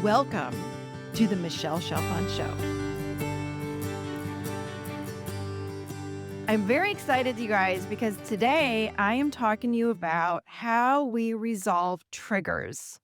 Welcome to the Michelle Chalfant Show. I'm very excited, you guys, because today I am talking to you about how we resolve triggers.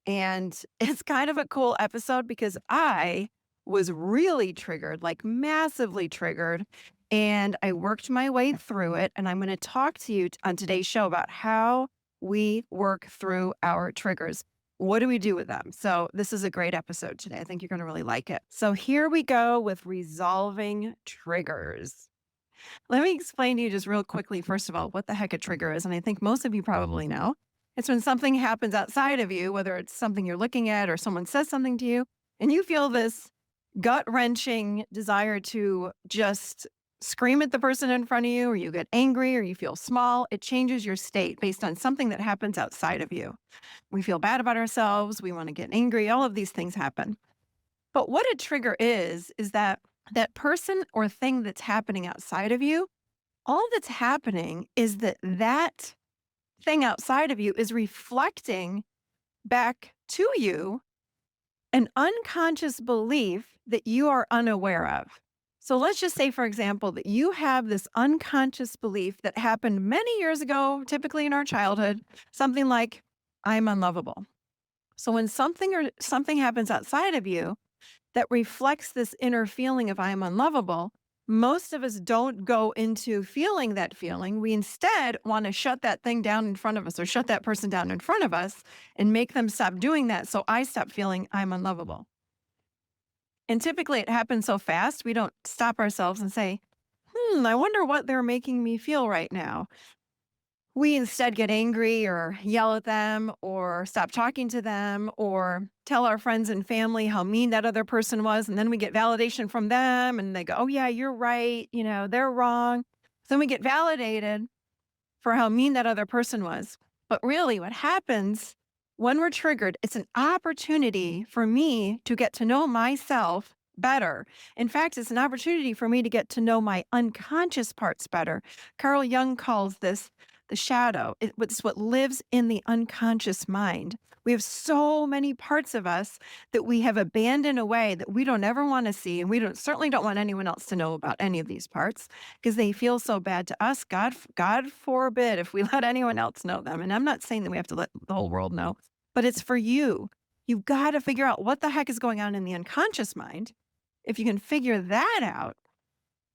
And it's kind of a cool episode because I was really triggered, like massively triggered. And I worked my way through it. And I'm going to talk to you on today's show about how we work through our triggers. What do we do with them? So, this is a great episode today. I think you're going to really like it. So, here we go with resolving triggers. Let me explain to you just real quickly, first of all, what the heck a trigger is. And I think most of you probably know. It's when something happens outside of you, whether it's something you're looking at or someone says something to you, and you feel this gut wrenching desire to just scream at the person in front of you, or you get angry, or you feel small. It changes your state based on something that happens outside of you. We feel bad about ourselves. We want to get angry. All of these things happen. But what a trigger is that person or thing that's happening outside of you, all that's happening is that thing outside of you is reflecting back to you an unconscious belief that you are unaware of. So let's just say, for example, that you have this unconscious belief that happened many years ago, typically in our childhood, something like, I'm unlovable. So when something happens outside of you that reflects this inner feeling of I am unlovable, most of us don't go into feeling that feeling. We instead want to shut that thing down in front of us or shut that person down in front of us and make them stop doing that so I stop feeling I'm unlovable. And typically it happens so fast, we don't stop ourselves and say, I wonder what they're making me feel right now. We instead get angry or yell at them or stop talking to them or tell our friends and family how mean that other person was. And then we get validation from them and they go, oh, yeah, you're right. They're wrong. Then we get validated for how mean that other person was. But really, what happens when we're triggered, it's an opportunity for me to get to know myself better. In fact, it's an opportunity for me to get to know my unconscious parts better. Carl Jung calls this the shadow. It's what lives in the unconscious mind. We have so many parts of us that we have abandoned away that we don't ever want to see. And we certainly don't want anyone else to know about any of these parts because they feel so bad to us. God forbid if we let anyone else know them. And I'm not saying that we have to let the whole world know, but it's for you. You've got to figure out what the heck is going on in the unconscious mind. If you can figure that out,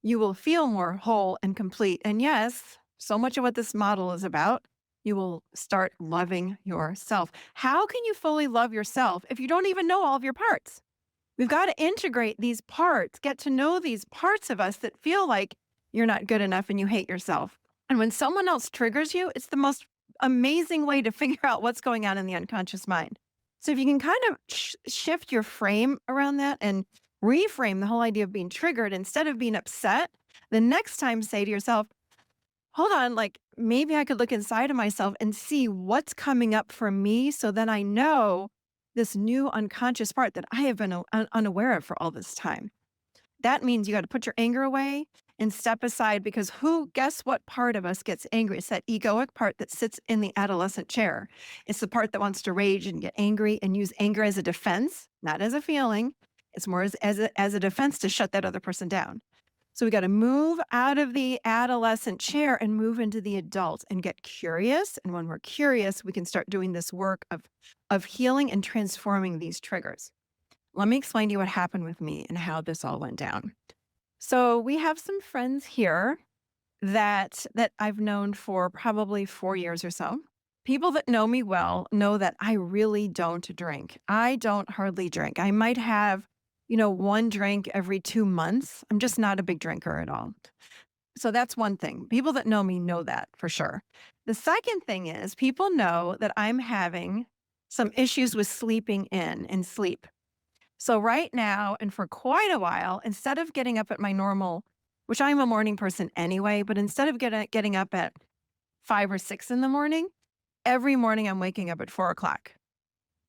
you will feel more whole and complete. And yes, so much of what this model is about, you will start loving yourself. How can you fully love yourself if you don't even know all of your parts? We've got to integrate these parts, get to know these parts of us that feel like you're not good enough and you hate yourself. And when someone else triggers you, it's the most amazing way to figure out what's going on in the unconscious mind. So if you can kind of shift your frame around that and reframe the whole idea of being triggered, instead of being upset, the next time say to yourself, hold on, like maybe I could look inside of myself and see what's coming up for me so then I know this new unconscious part that I have been unaware of for all this time. That means you got to put your anger away and step aside because guess what part of us gets angry? It's that egoic part that sits in the adolescent chair. It's the part that wants to rage and get angry and use anger as a defense, not as a feeling. It's more as a defense to shut that other person down. So we got to move out of the adolescent chair and move into the adult and get curious. And when we're curious, we can start doing this work of healing and transforming these triggers. Let me explain to you what happened with me and how this all went down. So we have some friends here that I've known for probably 4 years or so. People that know me well know that I really don't drink. I don't hardly drink. I might have one drink every 2 months. I'm just not a big drinker at all. So that's one thing. People that know me know that for sure. The second thing is people know that I'm having some issues with sleeping in and sleep. So right now, and for quite a while, instead of getting up at my normal, which I'm a morning person anyway, but instead of getting up at 5 or 6 in the morning, every morning I'm waking up at 4 o'clock.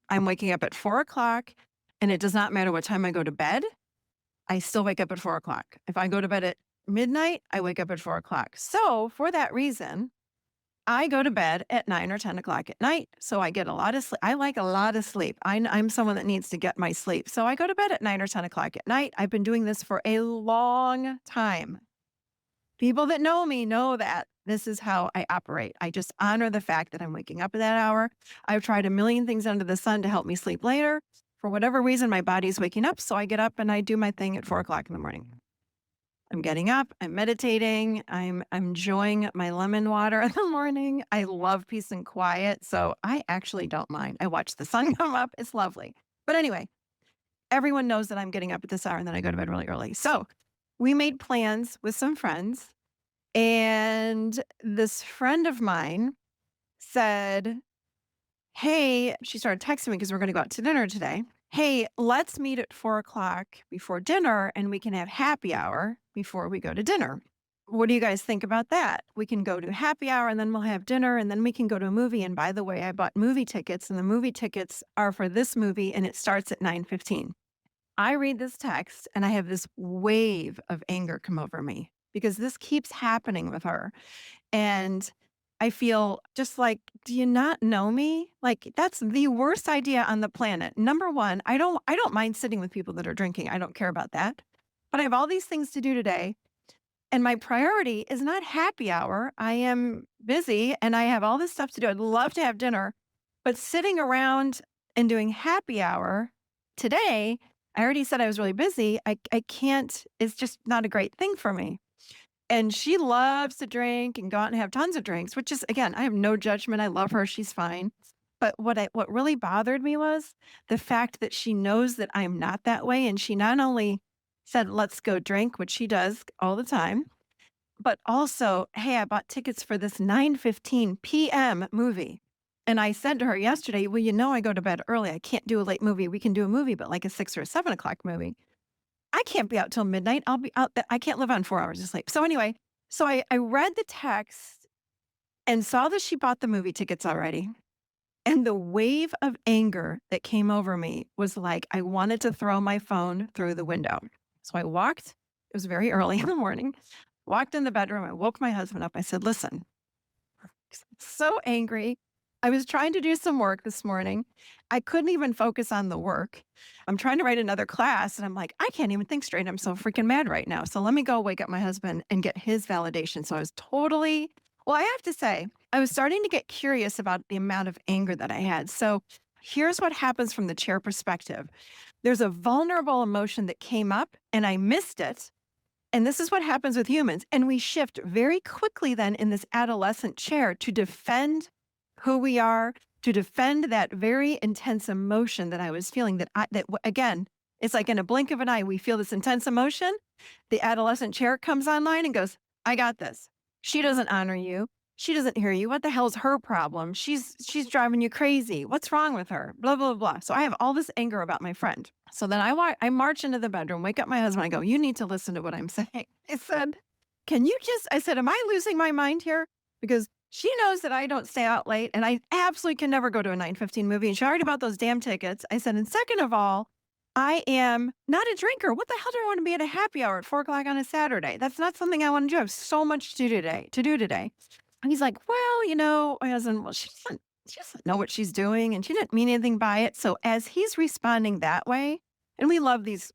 I'm waking up at 4 o'clock. And it does not matter what time I go to bed, I still wake up at 4 o'clock. If I go to bed at midnight, I wake up at 4 o'clock. So for that reason, I go to bed at 9 or 10 o'clock at night, so I get a lot of sleep. I like a lot of sleep. I'm someone that needs to get my sleep. So I go to bed at 9 or 10 o'clock at night. I've been doing this for a long time. People that know me know that this is how I operate. I just honor the fact that I'm waking up at that hour. I've tried a million things under the sun to help me sleep later. For whatever reason, my body's waking up, so I get up and I do my thing at 4 o'clock in the morning. I'm getting up, I'm meditating, I'm enjoying my lemon water in the morning. I love peace and quiet, so I actually don't mind. I watch the sun come up. It's lovely. But anyway, everyone knows that I'm getting up at this hour and then I go to bed really early. So we made plans with some friends, and this friend of mine said, hey, she started texting me because we're going to go out to dinner today. Hey, let's meet at 4 o'clock before dinner and we can have happy hour before we go to dinner. What do you guys think about that? We can go to happy hour and then we'll have dinner and then we can go to a movie. And by the way, I bought movie tickets and the movie tickets are for this movie and it starts at 9:15. I read this text and I have this wave of anger come over me because this keeps happening with her. And I feel just like, do you not know me? Like that's the worst idea on the planet. Number one, I don't mind sitting with people that are drinking. I don't care about that. But I have all these things to do today. And my priority is not happy hour. I am busy and I have all this stuff to do. I'd love to have dinner, but sitting around and doing happy hour today, I already said I was really busy. I can't, it's just not a great thing for me. And she loves to drink and go out and have tons of drinks, which is, again, I have no judgment. I love her. She's fine. But what really bothered me was the fact that she knows that I'm not that way. And she not only said, let's go drink, which she does all the time, but also, hey, I bought tickets for this 9:15 p.m. movie. And I said to her yesterday, well, I go to bed early. I can't do a late movie. We can do a movie, but like a 6 or a 7 o'clock movie. I can't be out till midnight. I'll be out. I can't live on 4 hours of sleep. So anyway, I read the text and saw that she bought the movie tickets already. And the wave of anger that came over me was like, I wanted to throw my phone through the window. So I walked, it was very early in the morning, walked in the bedroom. I woke my husband up. I said, listen, so angry. I was trying to do some work this morning. I couldn't even focus on the work. I'm trying to write another class and I'm like, I can't even think straight. I'm so freaking mad right now. So let me go wake up my husband and get his validation. So I was totally, well, I have to say, I was starting to get curious about the amount of anger that I had. So here's what happens from the chair perspective. There's a vulnerable emotion that came up and I missed it. And this is what happens with humans. And we shift very quickly then in this adolescent chair to defend who we are, to defend that very intense emotion that I was feeling again, it's like in a blink of an eye, we feel this intense emotion. The adolescent chair comes online and goes, I got this. She doesn't honor you. She doesn't hear you. What the hell's her problem? She's driving you crazy. What's wrong with her? Blah, blah, blah. So I have all this anger about my friend. So then I march into the bedroom, wake up my husband. I go, you need to listen to what I'm saying. I said, am I losing my mind here? Because she knows that I don't stay out late and I absolutely can never go to a 9:15 movie. And she already bought those damn tickets. I said, and second of all, I am not a drinker. What the hell do I want to be at a happy hour at 4 o'clock on a Saturday? That's not something I want to do. I have so much to do today. And he's like, well, my husband, well, she doesn't know what she's doing and she didn't mean anything by it. So as he's responding that way, and we love these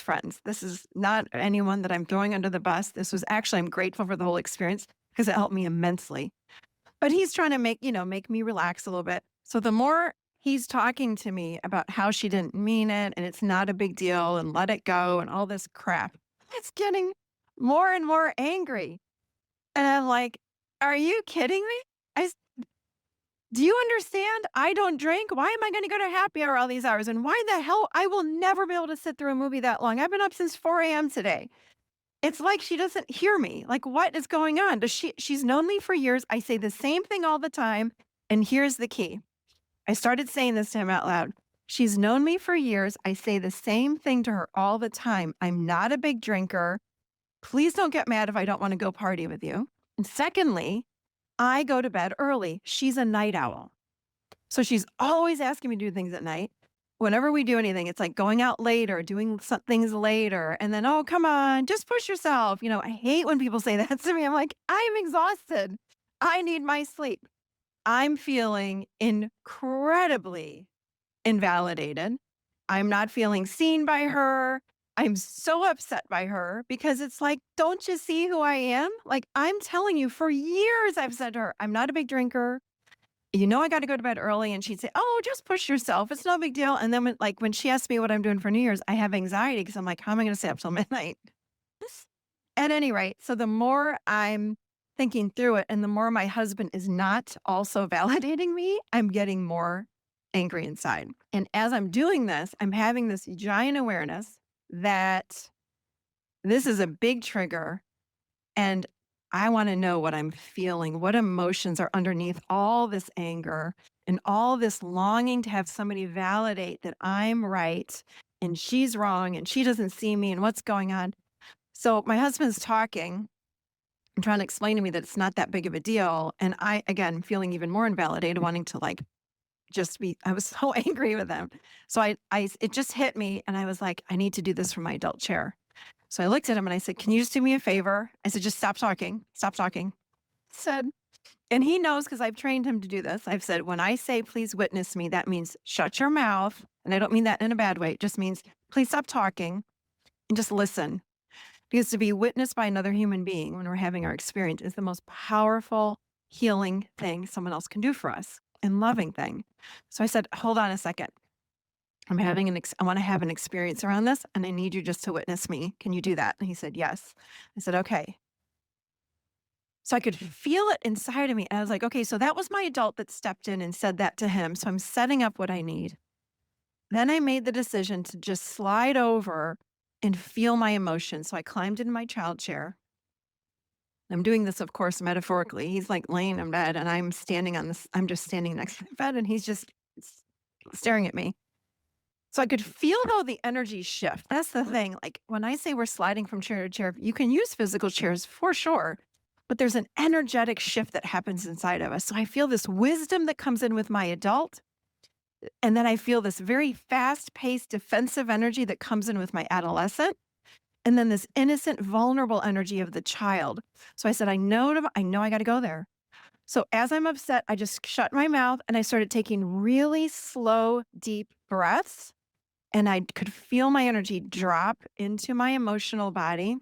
friends. This is not anyone that I'm throwing under the bus. This was actually, I'm grateful for the whole experience because it helped me immensely. But he's trying to make me relax a little bit. So the more he's talking to me about how she didn't mean it and it's not a big deal and let it go and all this crap, it's getting more and more angry. And I'm like, are you kidding me? Do you understand? I don't drink. Why am I going to go to happy hour all these hours? And why the hell? I will never be able to sit through a movie that long. I've been up since 4 a.m. today. It's like she doesn't hear me. Like, what is going on? She's known me for years. I say the same thing all the time. And here's the key. I started saying this to him out loud. She's known me for years. I say the same thing to her all the time. I'm not a big drinker. Please don't get mad if I don't want to go party with you. And secondly, I go to bed early. She's a night owl. So she's always asking me to do things at night. Whenever we do anything, it's like going out later, doing some things later. And then, oh, come on, just push yourself. I hate when people say that to me. I'm like, I'm exhausted. I need my sleep. I'm feeling incredibly invalidated. I'm not feeling seen by her. I'm so upset by her because it's like, don't you see who I am? Like, I'm telling you, for years, I've said to her, I'm not a big drinker. You know, I got to go to bed early. And she'd say, oh, just push yourself. It's no big deal. And then, when she asks me what I'm doing for New Year's, I have anxiety because I'm like, how am I going to stay up till midnight? At any rate, so the more I'm thinking through it and the more my husband is not also validating me, I'm getting more angry inside. And as I'm doing this, I'm having this giant awareness that this is a big trigger and I want to know what I'm feeling, what emotions are underneath all this anger and all this longing to have somebody validate that I'm right and she's wrong and she doesn't see me and what's going on. So my husband's talking and trying to explain to me that it's not that big of a deal. And I, again, feeling even more invalidated, wanting to like just be, I was so angry with him. So it just hit me. And I was like, I need to do this from my adult chair. So I looked at him and I said, can you just do me a favor? I said, just stop talking. Stop talking. Said, and he knows because I've trained him to do this. I've said, when I say, please witness me, that means shut your mouth. And I don't mean that in a bad way. It just means, please stop talking and just listen. Because to be witnessed by another human being when we're having our experience is the most powerful healing thing someone else can do for us and loving thing. So I said, hold on a second. I want to have an experience around this and I need you just to witness me. Can you do that? And he said, yes. I said, okay. So I could feel it inside of me. And I was like, okay, so that was my adult that stepped in and said that to him. So I'm setting up what I need. Then I made the decision to just slide over and feel my emotions. So I climbed into my child chair. I'm doing this, of course, metaphorically. He's like laying in bed and I'm just standing next to the bed and he's just staring at me. So I could feel though the energy shift. That's the thing. Like when I say we're sliding from chair to chair, you can use physical chairs for sure, but there's an energetic shift that happens inside of us. So I feel this wisdom that comes in with my adult. And then I feel this very fast paced defensive energy that comes in with my adolescent. And then this innocent, vulnerable energy of the child. So I said, I know I got to go there. So as I'm upset, I just shut my mouth and I started taking really slow, deep breaths. And I could feel my energy drop into my emotional body.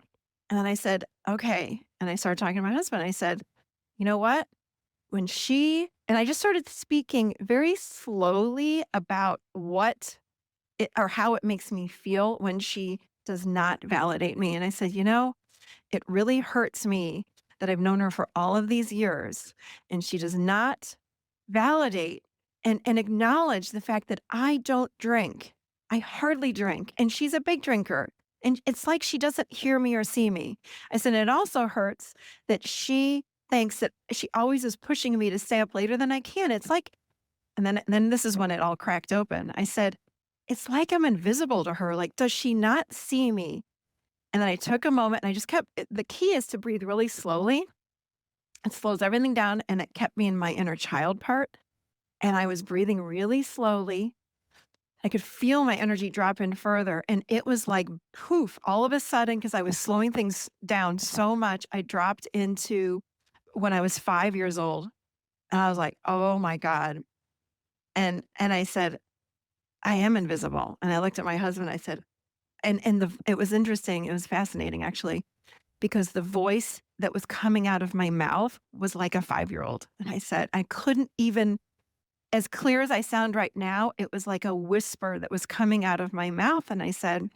And then I said, okay. And I started talking to my husband. I said, you know what? And I just started speaking very slowly about or how it makes me feel when she does not validate me. And I said, it really hurts me that I've known her for all of these years and she does not validate and acknowledge the fact that I don't drink. I hardly drink and she's a big drinker. And it's like she doesn't hear me or see me. I said, it also hurts that she thinks that she always is pushing me to stay up later than I can. It's like, and then this is when it all cracked open. I said, it's like I'm invisible to her. Like, does she not see me? And then I took a moment and I just the key is to breathe really slowly. It slows everything down and it kept me in my inner child part. And I was breathing really slowly. I could feel my energy drop in further. And it was like poof, all of a sudden, because I was slowing things down so much, I dropped into when I was 5 years old. And I was like, oh my God. And I said, I am invisible. And I looked at my husband, I said, it was interesting. It was fascinating actually, because the voice that was coming out of my mouth was like a 5-year-old. And I said, I couldn't even, as clear as I sound right now, it was like a whisper that was coming out of my mouth. And I said,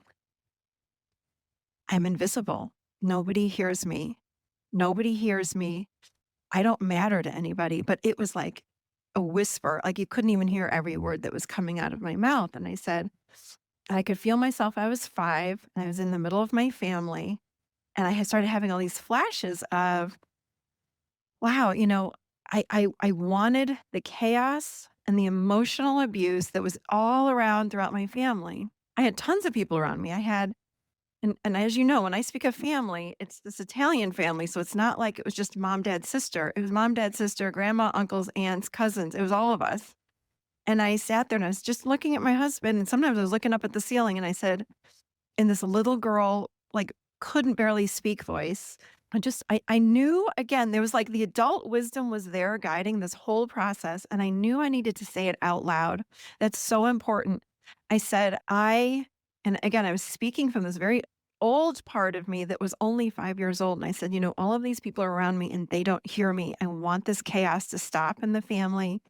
I'm invisible. Nobody hears me. Nobody hears me. I don't matter to anybody. But it was like a whisper, like you couldn't even hear every word that was coming out of my mouth. And I said, I could feel myself. I was 5 and I was in the middle of my family. And I had started having all these flashes of, wow, I wanted the chaos and the emotional abuse that was all around throughout my family. I had tons of people around me. And as you know, when I speak of family, it's this Italian family. So it's not like it was just mom, dad, sister. It was mom, dad, sister, grandma, uncles, aunts, cousins. It was all of us. And I sat there and I was just looking at my husband. And sometimes I was looking up at the ceiling and I said, in this little girl, like couldn't barely speak voice, I knew again, there was like the adult wisdom was there guiding this whole process. And I knew I needed to say it out loud. That's so important. I said, and again, I was speaking from this very old part of me that was only 5 years old. And I said, all of these people are around me and they don't hear me. I want this chaos to stop in the family.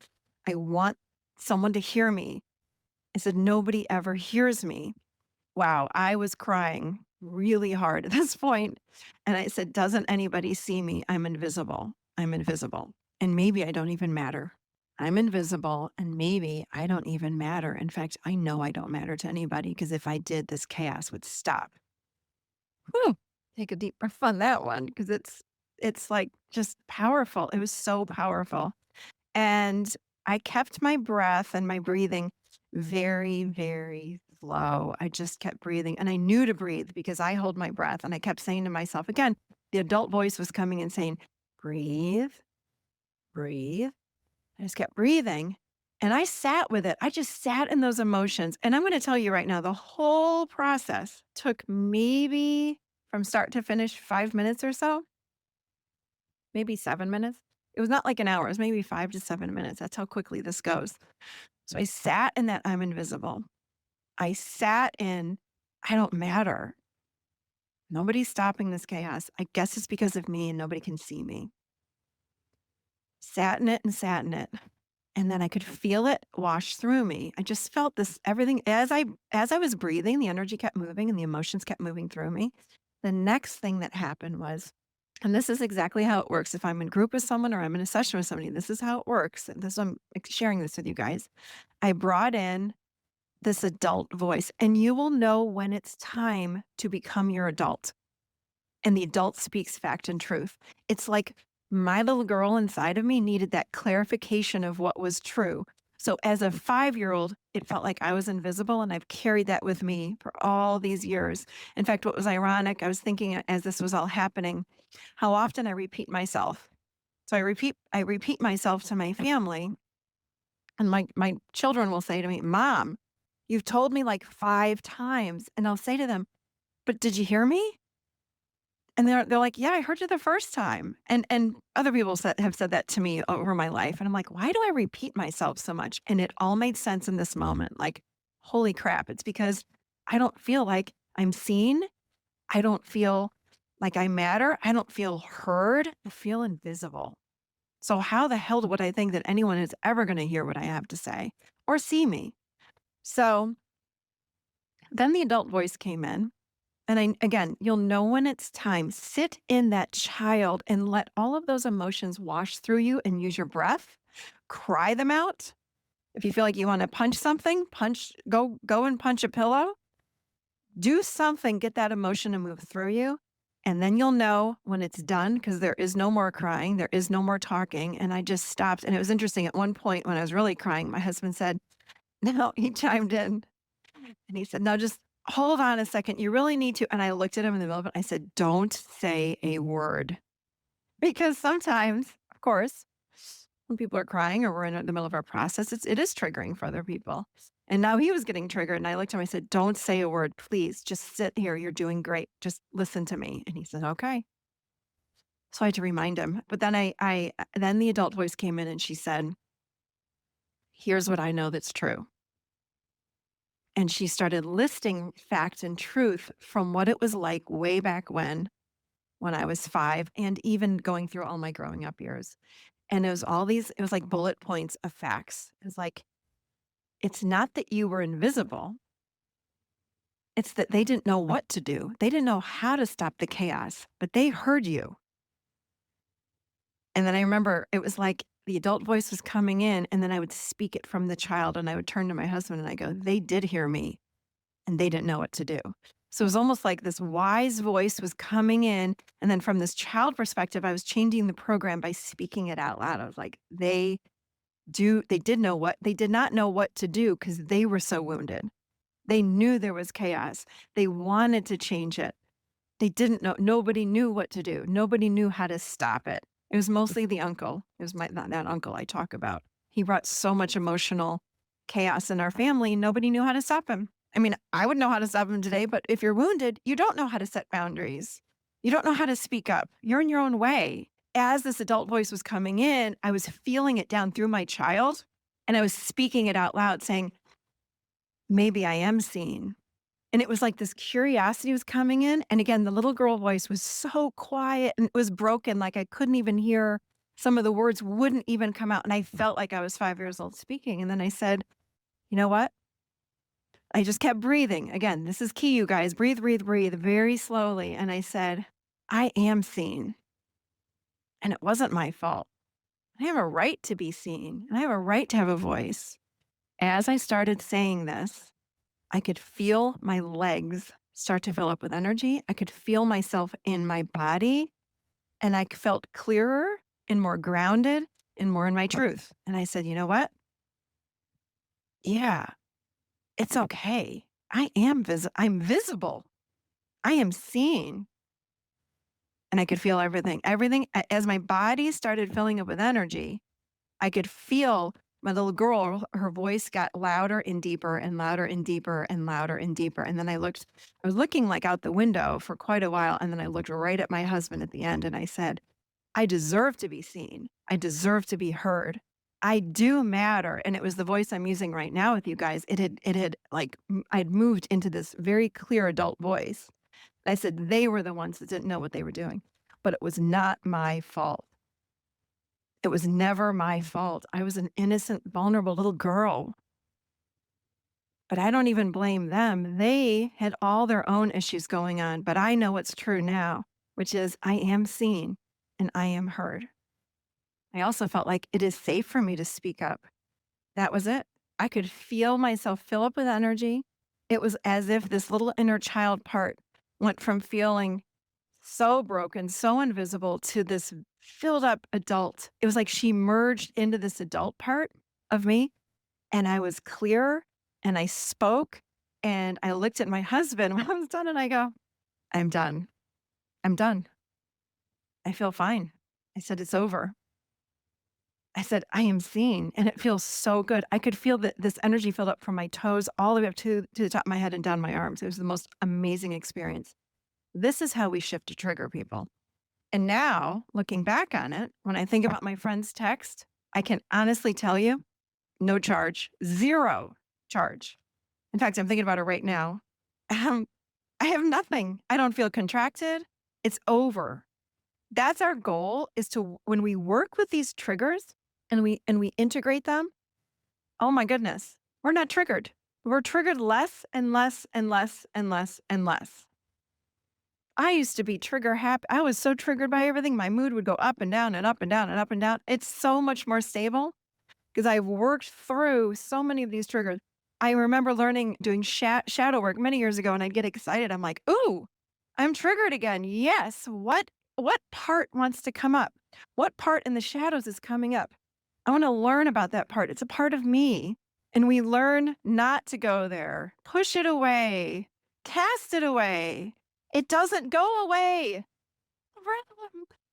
I want someone to hear me. I said, nobody ever hears me. Wow, I was crying really hard at this point, and I said, "Doesn't anybody see me? I'm invisible. I'm invisible, and maybe I don't even matter. I'm invisible, and maybe I don't even matter. In fact, I know I don't matter to anybody because if I did, this chaos would stop." Whew. Take a deep breath on that one because it's like just powerful. It was so powerful. And I kept my breath and my breathing very, very slow. I just kept breathing and I knew to breathe because I hold my breath. And I kept saying to myself, again, the adult voice was coming and saying, breathe, breathe. I just kept breathing and I sat with it. I just sat in those emotions. And I'm going to tell you right now, the whole process took maybe from start to finish 5 minutes or so, maybe 7 minutes. It was not like an hour, it was maybe 5 to 7 minutes. That's how quickly this goes. So I sat in that I'm invisible. I sat in, I don't matter. Nobody's stopping this chaos. I guess it's because of me and nobody can see me. Sat in it and sat in it. And then I could feel it wash through me. I just felt this everything as I was breathing, the energy kept moving and the emotions kept moving through me. The next thing that happened was, and this is exactly how it works. If I'm in group with someone or I'm in a session with somebody, this is how it works. And this I'm sharing this with you guys. I brought in this adult voice, and you will know when it's time to become your adult. And the adult speaks fact and truth. It's like my little girl inside of me needed that clarification of what was true. So as a 5-year-old, it felt like I was invisible, and I've carried that with me for all these years. In fact, what was ironic, I was thinking as this was all happening, how often I repeat myself. So I repeat myself to my family, and my children will say to me, "Mom, you've told me like 5 times." And I'll say to them, "But did you hear me?" And they're like, "Yeah, I heard you the first time." And other people have said that to me over my life. And I'm like, "Why do I repeat myself so much?" And it all made sense in this moment. Like, holy crap, it's because I don't feel like I'm seen. I don't feel like I matter. I don't feel heard. I feel invisible. So how the hell would I think that anyone is ever going to hear what I have to say or see me? So then the adult voice came in. And again, you'll know when it's time. Sit in that child and let all of those emotions wash through you and use your breath. Cry them out. If you feel like you want to punch something, go and punch a pillow. Do something, get that emotion to move through you. And then you'll know when it's done because there is no more crying, there is no more talking. And I just stopped. And it was interesting. At one point when I was really crying, my husband said, no, he chimed in and he said, no, just hold on a second. You really need to. And I looked at him in the middle of it. I said, don't say a word. Because sometimes, of course, when people are crying or we're in the middle of our process, it is triggering for other people. And now he was getting triggered. And I looked at him, I said, don't say a word, please. Just sit here. You're doing great. Just listen to me. And he said, okay. So I had to remind him. But then then the adult voice came in and she said, here's what I know that's true. And she started listing fact and truth from what it was like way back when I was 5, and even going through all my growing up years. And it was like bullet points of facts. It was like, it's not that you were invisible. It's that they didn't know what to do. They didn't know how to stop the chaos, but they heard you. And then I remember it was like the adult voice was coming in, and then I would speak it from the child, and I would turn to my husband and I go, they did hear me and they didn't know what to do. So it was almost like this wise voice was coming in. And then from this child perspective, I was changing the program by speaking it out loud. I was like, they did not know what to do because they were so wounded. They knew there was chaos. They wanted to change it. They didn't know. Nobody knew what to do. Nobody knew how to stop it. It was mostly the uncle. It was that uncle I talk about. He brought so much emotional chaos in our family. Nobody knew how to stop him. I mean, I would know how to stop him today, but if you're wounded, you don't know how to set boundaries. You don't know how to speak up. You're in your own way. As this adult voice was coming in, I was feeling it down through my child and I was speaking it out loud saying, maybe I am seen. And it was like this curiosity was coming in. And again, the little girl voice was so quiet and it was broken. Like I couldn't even hear some of the words wouldn't even come out. And I felt like I was 5 years old speaking. And then I said, you know what? I just kept breathing. Again, this is key, you guys. Breathe, breathe, breathe very slowly. And I said, I am seen. And it wasn't my fault. I have a right to be seen. And I have a right to have a voice. As I started saying this, I could feel my legs start to fill up with energy. I could feel myself in my body. And I felt clearer and more grounded and more in my truth. And I said, you know what? Yeah, it's okay. I'm visible. I am seen. And I could feel everything. As my body started filling up with energy, I could feel my little girl, her voice got louder and deeper and louder and deeper and louder and deeper. And then I was looking like out the window for quite a while. And then I looked right at my husband at the end and I said, I deserve to be seen. I deserve to be heard. I do matter. And it was the voice I'm using right now with you guys. I'd moved into this very clear adult voice. I said they were the ones that didn't know what they were doing, but it was not my fault. It was never my fault. I was an innocent, vulnerable little girl. But I don't even blame them. They had all their own issues going on, but I know what's true now, which is I am seen and I am heard. I also felt like it is safe for me to speak up. That was it. I could feel myself fill up with energy. It was as if this little inner child part went from feeling so broken, so invisible to this filled up adult. It was like she merged into this adult part of me and I was clear and I spoke and I looked at my husband when I was done and I go, I'm done. I'm done. I feel fine. I said, it's over. I said, I am seen and it feels so good. I could feel that this energy filled up from my toes all the way up to the top of my head and down my arms. It was the most amazing experience. This is how we shift to trigger people. And now, looking back on it, when I think about my friend's text, I can honestly tell you, no charge, zero charge. In fact, I'm thinking about it right now. I have nothing. I don't feel contracted. It's over. That's our goal is to when we work with these triggers and we integrate them, oh my goodness, we're not triggered. We're triggered less and less and less and less and less. I used to be trigger happy. I was so triggered by everything. My mood would go up and down and up and down and up and down. It's so much more stable because I've worked through so many of these triggers. I remember doing shadow work many years ago and I'd get excited. I'm like, ooh, I'm triggered again. Yes. What part wants to come up? What part in the shadows is coming up? I want to learn about that part. It's a part of me. And we learn not to go there. Push it away. Cast it away. It doesn't go away.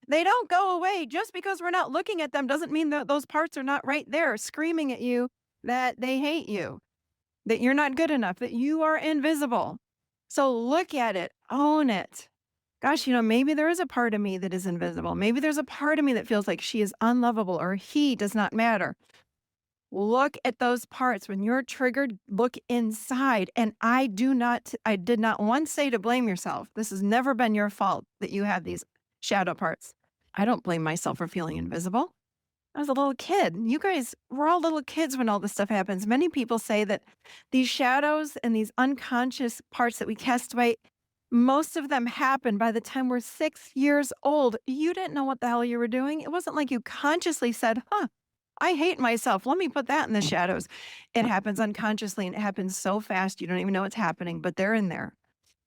They don't go away. Just because we're not looking at them doesn't mean that those parts are not right there screaming at you that they hate you, that you're not good enough, that you are invisible. So look at it, own it. Gosh, maybe there is a part of me that is invisible. Maybe there's a part of me that feels like she is unlovable or he does not matter. Look at those parts. When you're triggered, look inside. And I did not once say to blame yourself. This has never been your fault that you have these shadow parts. I don't blame myself for feeling invisible. I was a little kid. You guys, we're all little kids when all this stuff happens. Many people say that these shadows and these unconscious parts that we cast away, most of them happen by the time we're 6 years old. You didn't know what the hell you were doing. It wasn't like you consciously said, I hate myself. Let me put that in the shadows. It happens unconsciously and it happens so fast you don't even know what's happening, but they're in there.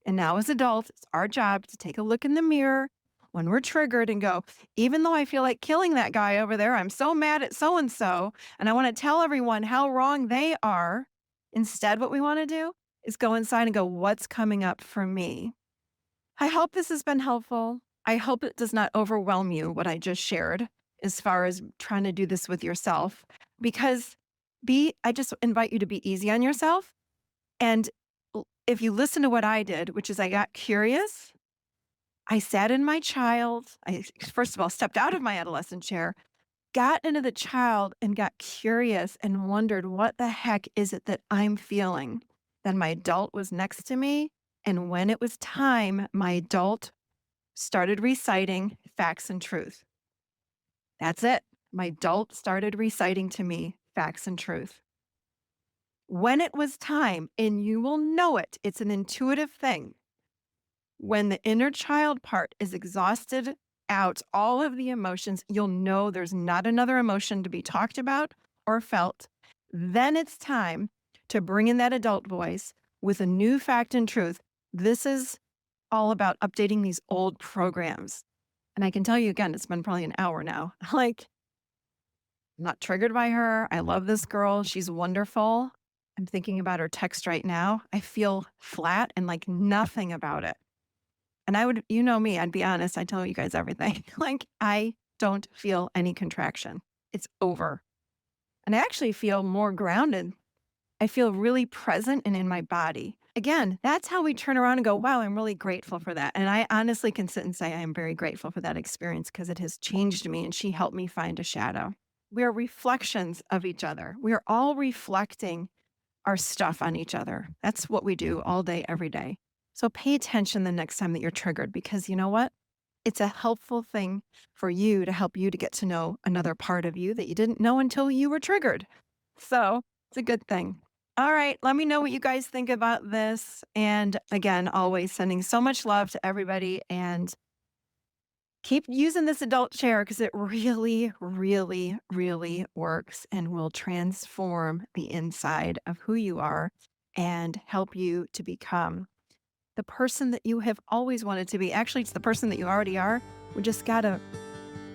And now as adults, it's our job to take a look in the mirror when we're triggered and go, even though I feel like killing that guy over there, I'm so mad at so-and-so, and I want to tell everyone how wrong they are. Instead, what we want to do is go inside and go, what's coming up for me? I hope this has been helpful. I hope it does not overwhelm you, what I just shared, as far as trying to do this with yourself, because I just invite you to be easy on yourself. And if you listen to what I did, which is I got curious I sat in my I first of all stepped out of my adolescent chair, got into the child and got curious and wondered, what the heck is it that I'm feeling? Then my adult was next to me. And when it was time, my adult started reciting facts and truth. That's it. My adult started reciting to me facts and truth. When it was time, and you will know it, it's an intuitive thing. When the inner child part is exhausted out all of the emotions, you'll know there's not another emotion to be talked about or felt. Then it's time to bring in that adult voice with a new fact and truth. This is all about updating these old programs. And I can tell you again, it's been probably an hour now. Like, I'm not triggered by her. I love this girl. She's wonderful. I'm thinking about her text right now. I feel flat and like nothing about it. And I would, you know me, I'd be honest. I tell you guys everything. Like, I don't feel any contraction. It's over. And I actually feel more grounded. I feel really present and in my body. Again, that's how we turn around and go, wow, I'm really grateful for that. And I honestly can sit and say I am very grateful for that experience because it has changed me and she helped me find a shadow. We are reflections of each other. We are all reflecting our stuff on each other. That's what we do all day, every day. So pay attention the next time that you're triggered because you know what? It's a helpful thing for you to help you to get to know another part of you that you didn't know until you were triggered. So it's a good thing. All right. Let me know what you guys think about this. And again, always sending so much love to everybody and keep using this adult chair because it really, really, really works and will transform the inside of who you are and help you to become the person that you have always wanted to be. Actually, it's the person that you already are. We just got to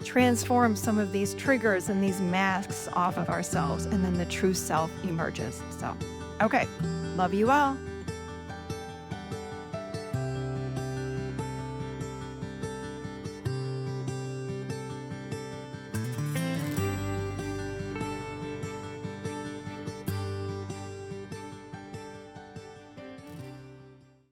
transform some of these triggers and these masks off of ourselves, and then the true self emerges. So, okay. Love you all.